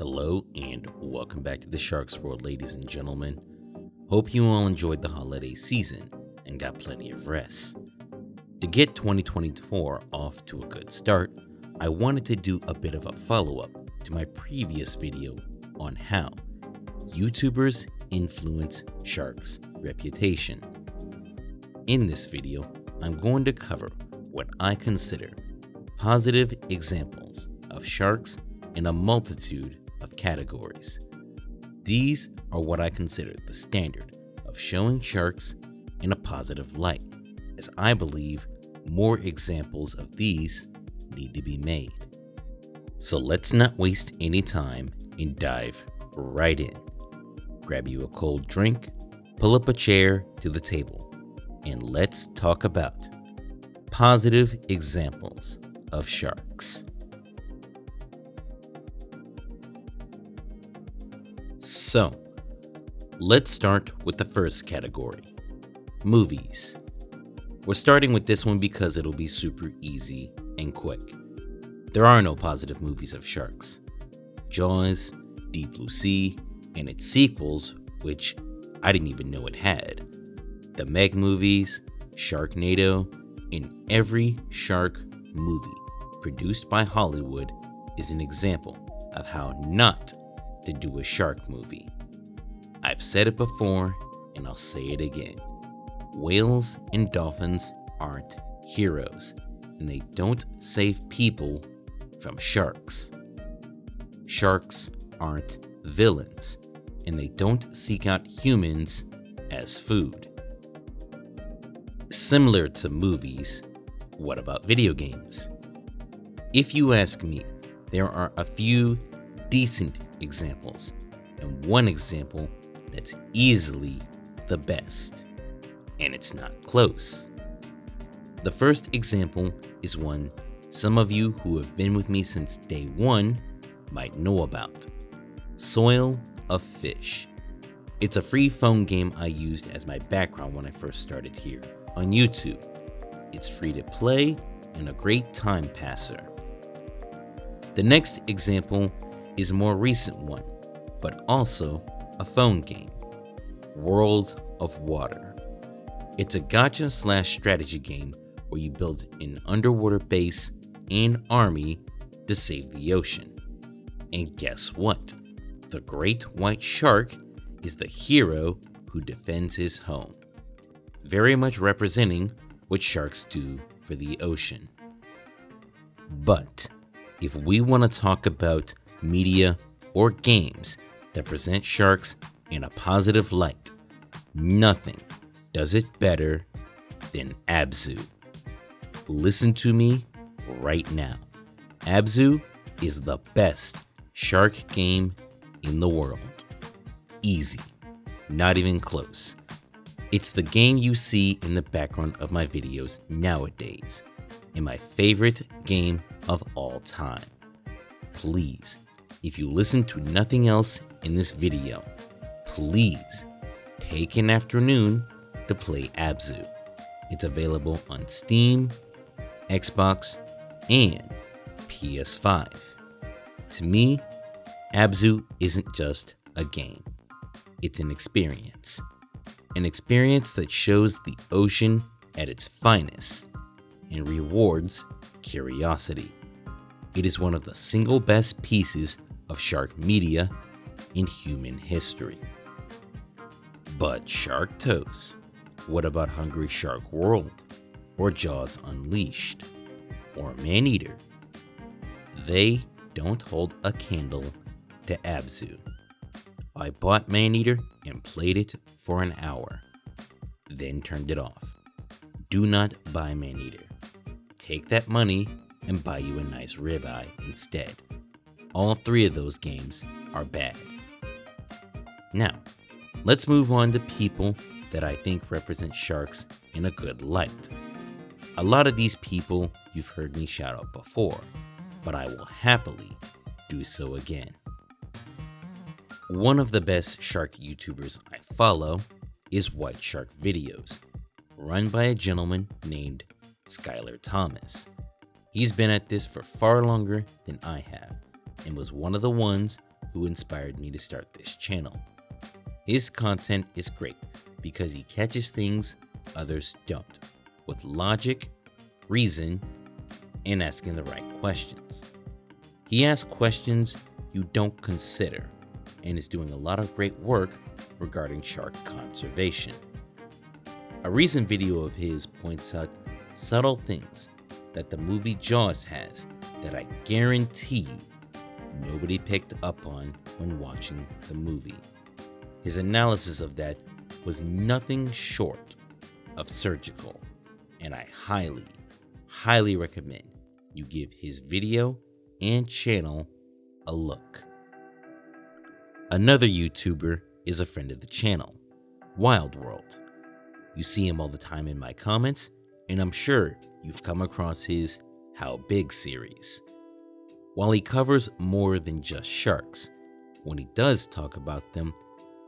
Hello and welcome back to the Sharks World, ladies and gentlemen. Hope you all enjoyed the holiday season and got plenty of rest. To get 2024 off to a good start, I wanted to do a bit of a follow-up to my previous video on how YouTubers influence sharks' reputation. In this video, I'm going to cover what I consider positive examples of sharks in a multitude of categories. These are what I consider the standard of showing sharks in a positive light, as I believe more examples of these need to be made. So let's not waste any time and dive right in. Grab you a cold drink, pull up a chair to the table, and let's talk about positive examples of sharks. So, let's start with the first category, movies. We're starting with this one because it'll be super easy and quick. There are no positive movies of sharks. Jaws, Deep Blue Sea, and its sequels, which I didn't even know it had. The Meg movies, Sharknado, and every shark movie produced by Hollywood is an example of how not to do a shark movie. I've said it before and I'll say it again. Whales and dolphins aren't heroes, and they don't save people from sharks. Sharks aren't villains, and they don't seek out humans as food. Similar to movies, what about video games? If you ask me, there are a few decent examples, and one example that's easily the best, and it's not close. The first example is one some of you who have been with me since day one might know about: Soil of Fish. It's a free phone game I used as my background when I first started here on YouTube. It's free to play and a great time passer. The next example is a more recent one, but also a phone game, World of Water. It's a gacha/strategy game where you build an underwater base and army to save the ocean. And guess what? The great white shark is the hero who defends his home, very much representing what sharks do for the ocean. But if we want to talk about media or games that present sharks in a positive light, nothing does it better than Abzu. Listen to me right now. Abzu is the best shark game in the world. Easy, not even close. It's the game you see in the background of my videos nowadays, and my favorite game of all time. Please, if you listen to nothing else in this video, please take an afternoon to play Abzu. It's available on Steam, Xbox, and PS5. To me, Abzu isn't just a game. It's an experience. An experience that shows the ocean at its finest and rewards curiosity. It is one of the single best pieces of shark media in human history. But Sharktoz, what about Hungry Shark World, or Jaws Unleashed, or Maneater? They don't hold a candle to Abzu. I bought Maneater and played it for an hour, then turned it off. Do not buy Maneater. Take that money and buy you a nice ribeye instead. All three of those games are bad. Now, let's move on to people that I think represent sharks in a good light. A lot of these people you've heard me shout out before, but I will happily do so again. One of the best shark YouTubers I follow is White Shark Videos, run by a gentleman named Skylar Thomas. He's been at this for far longer than I have, and was one of the ones who inspired me to start this channel. His content is great because he catches things others don't, with logic, reason, and asking the right questions. He asks questions you don't consider and is doing a lot of great work regarding shark conservation. A recent video of his points out subtle things that the movie Jaws has that I guarantee you nobody picked up on when watching the movie. His analysis of that was nothing short of surgical, and I highly recommend you give his video and channel a look. Another YouTuber is a friend of the channel, Wild World. You see him all the time in my comments, and I'm sure you've come across his How Big series. While he covers more than just sharks, when he does talk about them,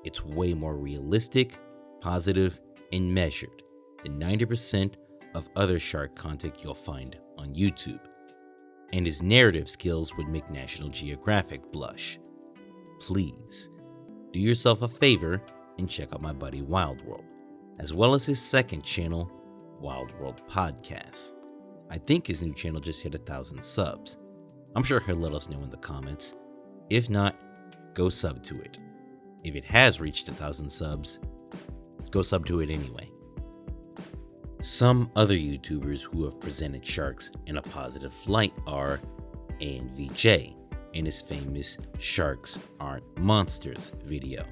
it's way more realistic, positive, and measured than 90% of other shark content you'll find on YouTube. And his narrative skills would make National Geographic blush. Please, do yourself a favor and check out my buddy Wild World, as well as his second channel, Wild World Podcast. I think his new channel just hit 1,000 subs. I'm sure he'll let us know in the comments. If not, go sub to it. If it has reached 1,000 subs, go sub to it anyway. Some other YouTubers who have presented sharks in a positive light are ANVJ and his famous Sharks Aren't Monsters video.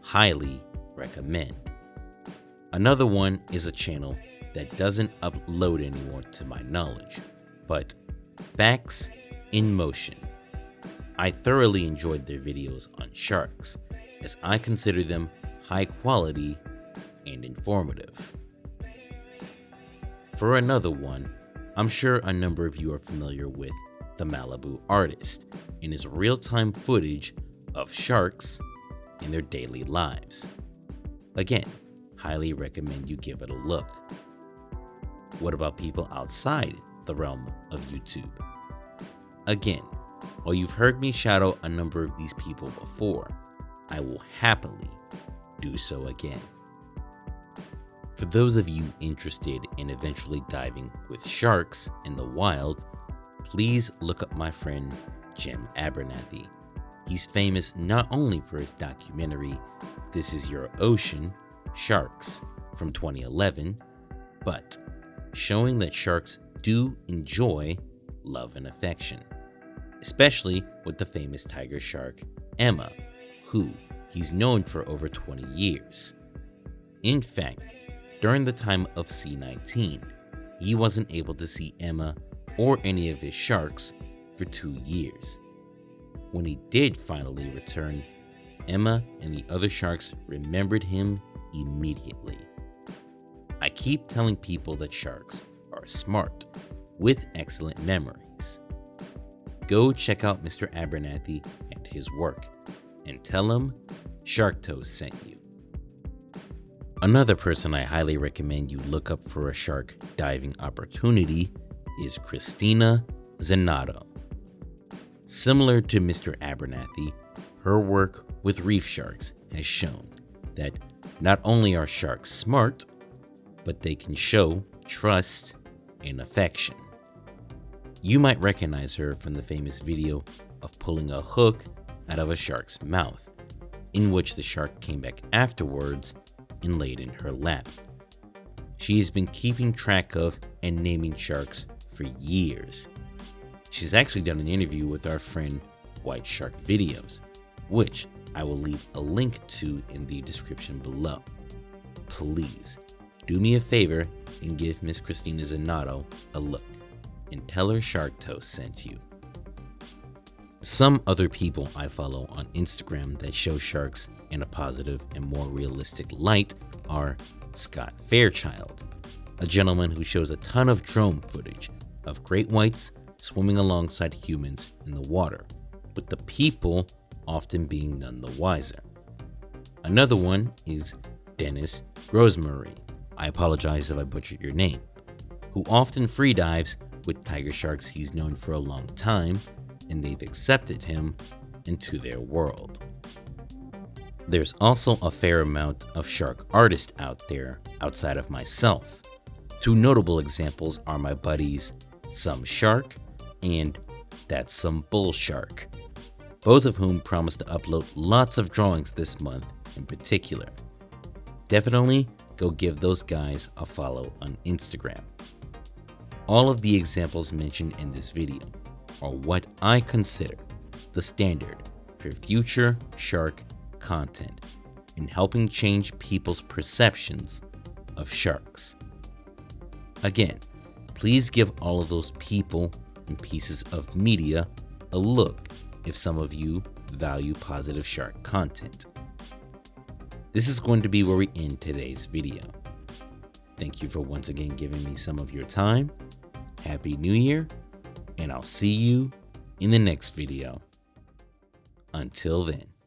Highly recommend. Another one is a channel that doesn't upload anymore to my knowledge, but Facts in Motion. I thoroughly enjoyed their videos on sharks, as I consider them high quality and informative. For another one, I'm sure a number of you are familiar with The Malibu Artist and his real-time footage of sharks in their daily lives. Again, highly recommend you give it a look. What about people outside the realm of YouTube? Again, while you've heard me shout out a number of these people before, I will happily do so again. For those of you interested in eventually diving with sharks in the wild, please look up my friend Jim Abernathy. He's famous not only for his documentary, This Is Your Ocean, Sharks, from 2011, but showing that sharks do enjoy love and affection, especially with the famous tiger shark, Emma, who he's known for over 20 years. In fact, during the time of C19, he wasn't able to see Emma or any of his sharks for 2 years. When he did finally return, Emma and the other sharks remembered him immediately. I keep telling people that sharks are smart, with excellent memories. Go check out Mr. Abernathy and his work, and tell him Sharktoz sent you. Another person I highly recommend you look up for a shark diving opportunity is Christina Zenato. Similar to Mr. Abernathy, her work with reef sharks has shown that not only are sharks smart, but they can show trust and affection. You might recognize her from the famous video of pulling a hook out of a shark's mouth, in which the shark came back afterwards and laid in her lap. She has been keeping track of and naming sharks for years. She's actually done an interview with our friend White Shark Videos, which I will leave a link to in the description below. Please do me a favor and give Miss Christina Zenato a look, and tell her Sharktoz sent you. Some other people I follow on Instagram that show sharks in a positive and more realistic light are Scott Fairchild, a gentleman who shows a ton of drone footage of great whites swimming alongside humans in the water, with the people often being none the wiser. Another one is Dennis Grosmarie, I apologize if I butchered your name, who often free dives with tiger sharks he's known for a long time, and they've accepted him into their world. There's also a fair amount of shark artists out there outside of myself. Two notable examples are my buddies Some Shark and That's Some Bull Shark, both of whom promise to upload lots of drawings this month in particular. Definitely go give those guys a follow on Instagram. All of the examples mentioned in this video are what I consider the standard for future shark content in helping change people's perceptions of sharks. Again, please give all of those people and pieces of media a look if some of you value positive shark content. This is going to be where we end today's video. Thank you for once again giving me some of your time. Happy New Year, and I'll see you in the next video. Until then.